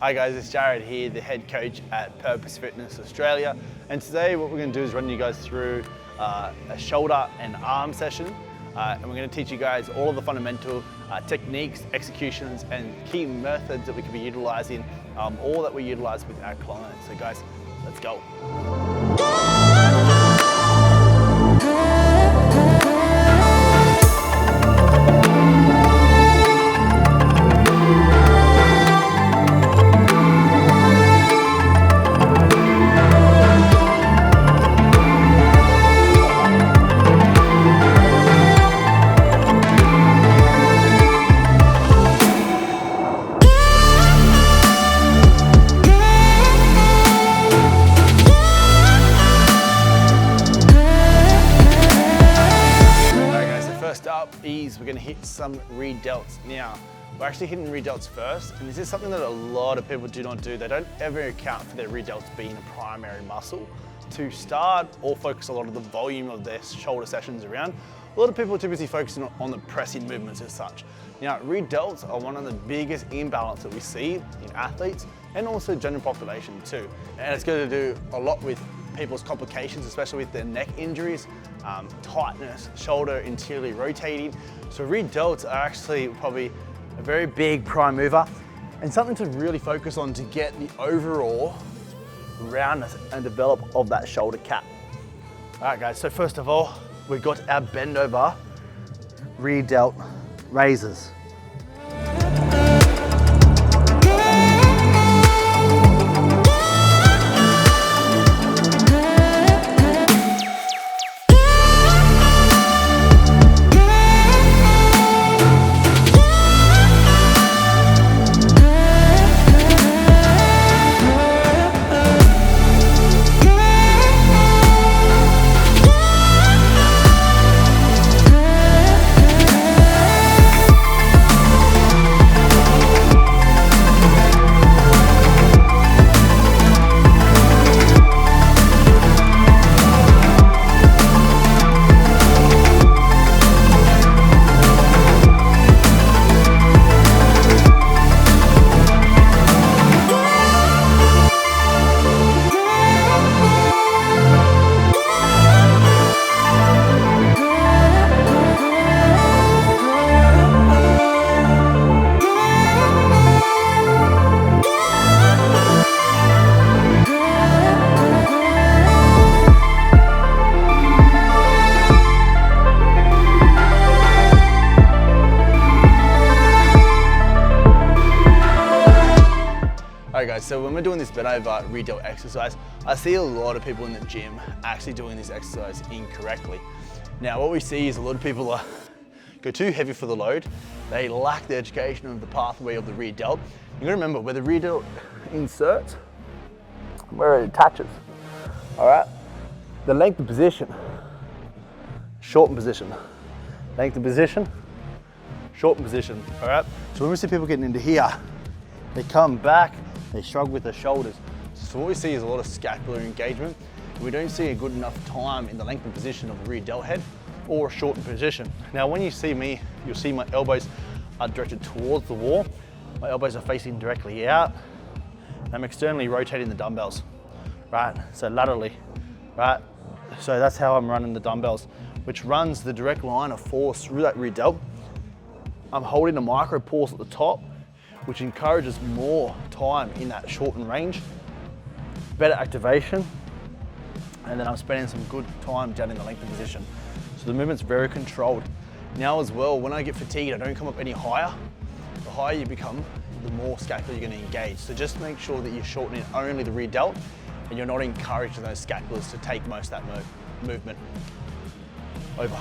Hi guys, it's Jared here, the head coach at Purpose Fitness Australia. And today what we're going to do is run you guys through a shoulder and arm session. And we're going to teach you guys all of the fundamental techniques, executions, and key methods that we can be utilizing, all that we utilize with our clients. So guys, let's go. We're going to hit some rear delts. Now, we're actually hitting rear delts first, and this is something that a lot of people do not do. They don't ever account for their rear delts being a primary muscle to start or focus a lot of the volume of their shoulder sessions around. A lot of people are too busy focusing on the pressing movements as such. Now, rear delts are one of the biggest imbalance that we see in athletes and also general population too. And it's going to do a lot with people's complications, especially with their neck injuries, tightness, shoulder interiorly rotating. So rear delts are actually probably a very big prime mover and something to really focus on to get the overall roundness and develop of that shoulder cap. All right guys, so first of all, we've got our bend over rear delt raises. Alright guys, so when we're doing this bend over rear delt exercise, I see a lot of people in the gym actually doing this exercise incorrectly. Now what we see is a lot of people go too heavy for the load. They lack the education of the pathway of the rear delt. You gotta remember where the rear delt inserts, where it attaches. Alright? The length of position, shorten position. Length of position, shorten position. Alright? So when we see people getting into here, they come back, they struggle with their shoulders. So what we see is a lot of scapular engagement. We don't see a good enough time in the length and position of the rear delt head or a shortened position. Now when you see me, you'll see my elbows are directed towards the wall. My elbows are facing directly out. I'm externally rotating the dumbbells, right? So laterally, right? So that's how I'm running the dumbbells, which runs the direct line of force through that rear delt. I'm holding a micro pulse at the top, which encourages more time in that shortened range, better activation, and then I'm spending some good time down in the length of position. So the movement's very controlled. Now as well, when I get fatigued, I don't come up any higher. The higher you become, the more scapula you're gonna engage. So just make sure that you're shortening only the rear delt and you're not encouraging those scapulars to take most of that movement. Over.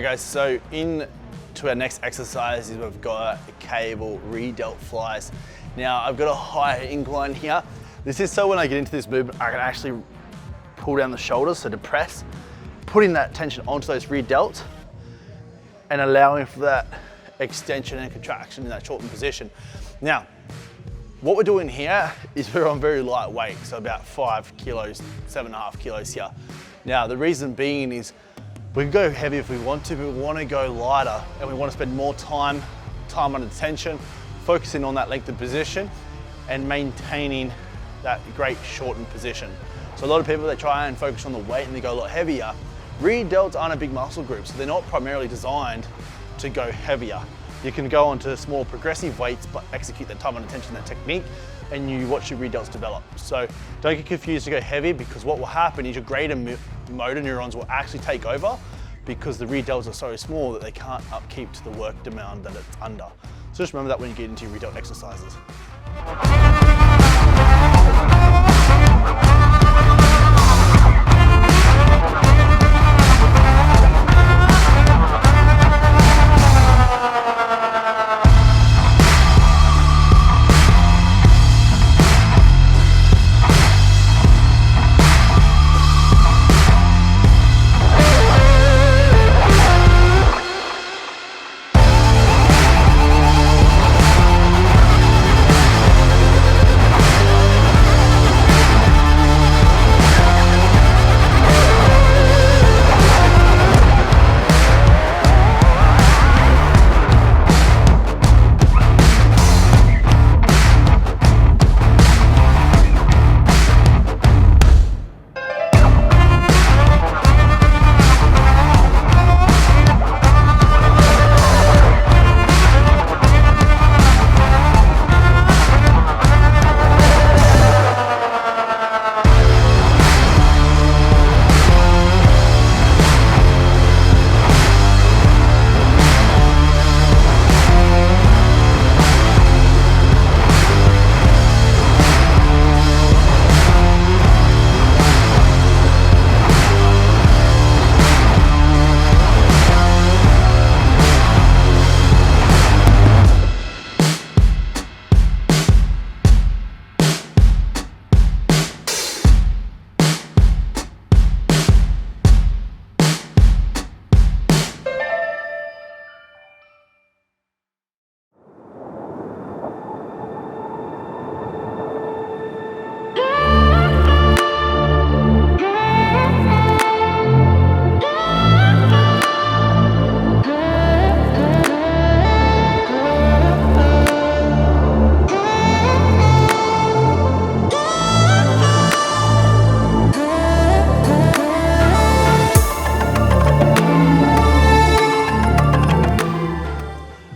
guys, so in to our next exercise is we've got cable re-delt flies. Now I've got a higher incline here. This is so when I get into this movement, I can actually pull down the shoulders, so depress, putting that tension onto those re-delts and allowing for that extension and contraction in that shortened position. Now, what we're doing here is we're on very light weight, so about 5 kilos, 7.5 kilos here. Now, the reason being is we can go heavy if we want to, but we want to go lighter and we want to spend more time under tension, focusing on that length of position and maintaining that great shortened position. So a lot of people, they try and focus on the weight and they go a lot heavier. Re-delts aren't a big muscle group, so they're not primarily designed to go heavier. You can go onto small progressive weights, but execute that time under tension, that technique, and you watch your re-delts develop. So don't get confused to go heavy, because what will happen is your greater motor neurons will actually take over because the re-delts are so small that they can't upkeep to the work demand that it's under. So just remember that when you get into your re-delt exercises.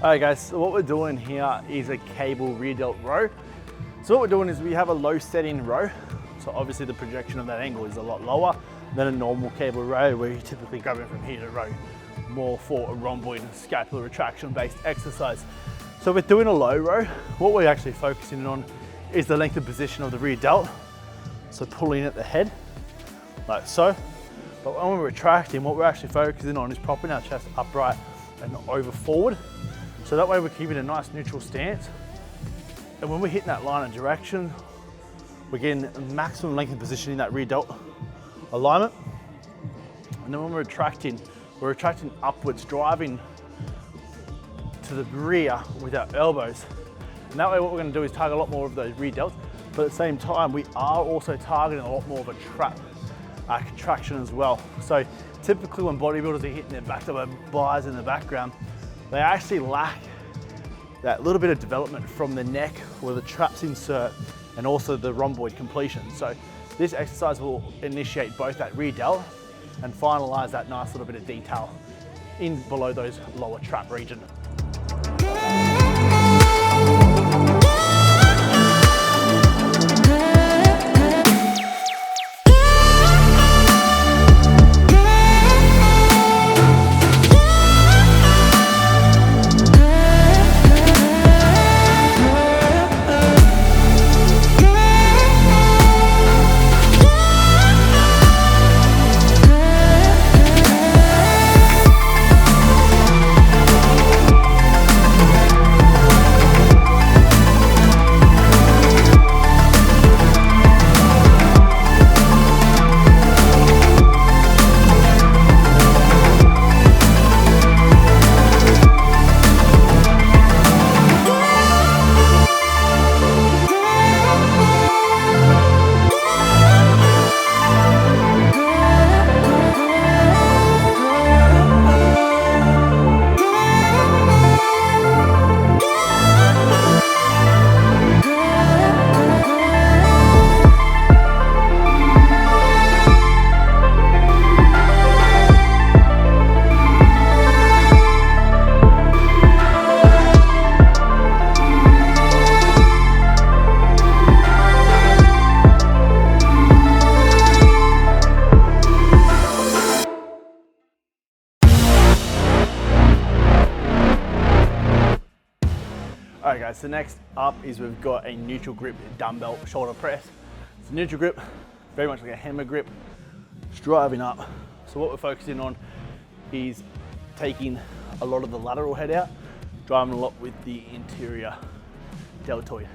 Alright guys, so what we're doing here is a cable rear delt row. So what we're doing is we have a low setting row. So obviously the projection of that angle is a lot lower than a normal cable row where you typically grab it from here to row, more for a rhomboid scapular retraction based exercise. So we're doing a low row. What we're actually focusing on is the length of position of the rear delt. So pulling at the head, like so. But when we're retracting, what we're actually focusing on is propping our chest upright and over forward. So that way we're keeping a nice neutral stance. And when we're hitting that line of direction, we're getting maximum length and position in that rear delt alignment. And then when we're retracting upwards, driving to the rear with our elbows. And that way what we're going to do is target a lot more of those rear delts, but at the same time we are also targeting a lot more of a trap contraction as well. So typically when bodybuilders are hitting their back to buys in the background, they actually lack that little bit of development from the neck where the traps insert and also the rhomboid completion. So this exercise will initiate both that rear delt and finalize that nice little bit of detail in below those lower trap region. guys, so next up is we've got a neutral grip dumbbell shoulder press. It's a neutral grip, very much like a hammer grip, just driving up. So what we're focusing on is taking a lot of the lateral head out, driving a lot with the interior deltoid.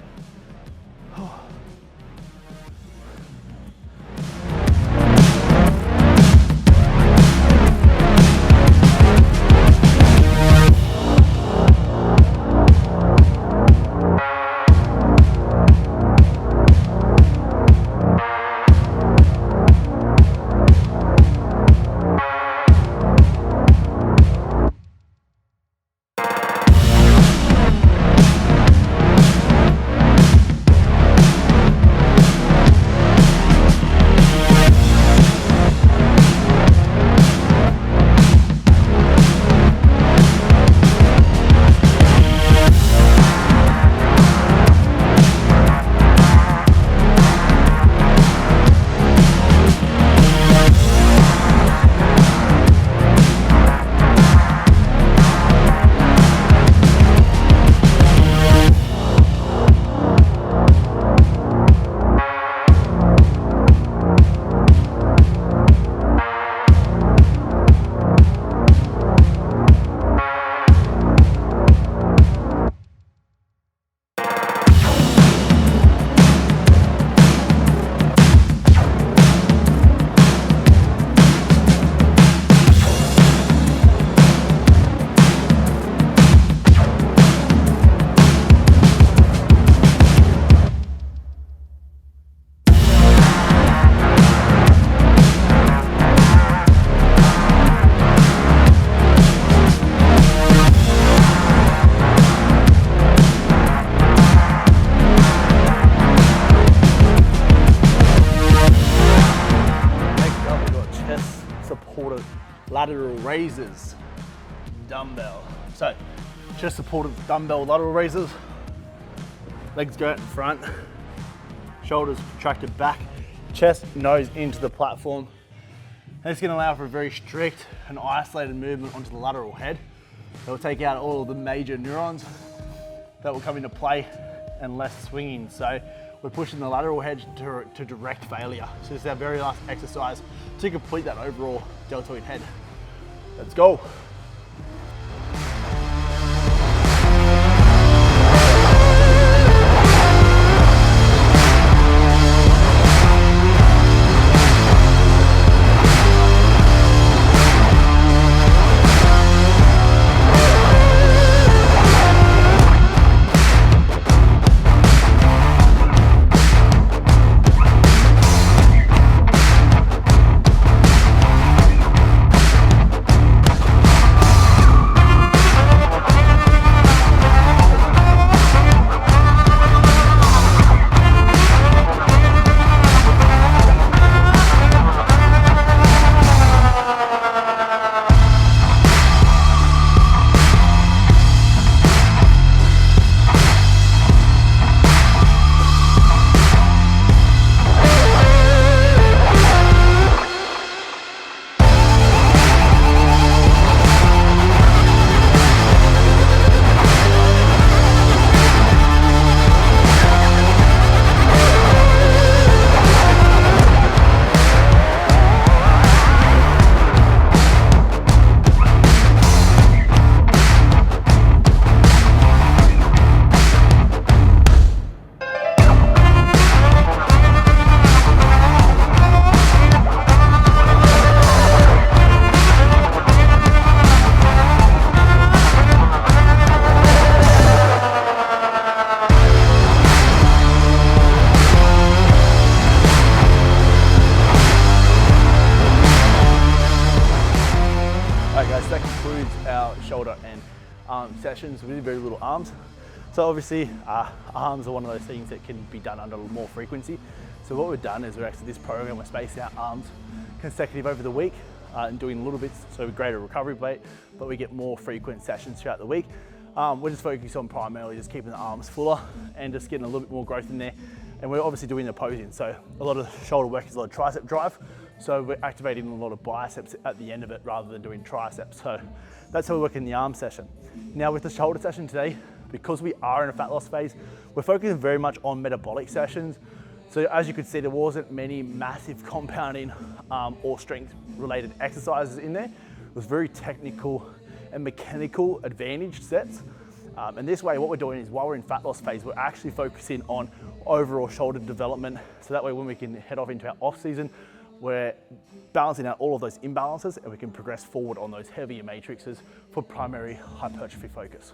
Supported lateral raises dumbbell. So chest supported dumbbell lateral raises, legs go out in front, shoulders contracted back, chest nose into the platform. And it's going to allow for a very strict and isolated movement onto the lateral head. That will take out all of the major neurons that will come into play and less swinging. So we're pushing the lateral head to direct failure. So this is our very last exercise to complete that overall deltoid head. Let's go. That concludes our shoulder and arm sessions with very little arms. So obviously arms are one of those things that can be done under more frequency. So what we've done is we're actually this program, we're spacing out arms consecutive over the week and doing little bits so we greater recovery rate, but we get more frequent sessions throughout the week. We're just focusing on primarily just keeping the arms fuller and just getting a little bit more growth in there. And we're obviously doing the posing. So a lot of shoulder work is a lot of tricep drive. So we're activating a lot of biceps at the end of it rather than doing triceps. So that's how we work in the arm session. Now with the shoulder session today, because we are in a fat loss phase, we're focusing very much on metabolic sessions. So as you could see, there wasn't many massive compounding or strength related exercises in there. It was very technical and mechanical advantage sets. And this way, what we're doing is while we're in fat loss phase, we're actually focusing on overall shoulder development. So that way, when we can head off into our off season, we're balancing out all of those imbalances and we can progress forward on those heavier matrices for primary hypertrophy focus.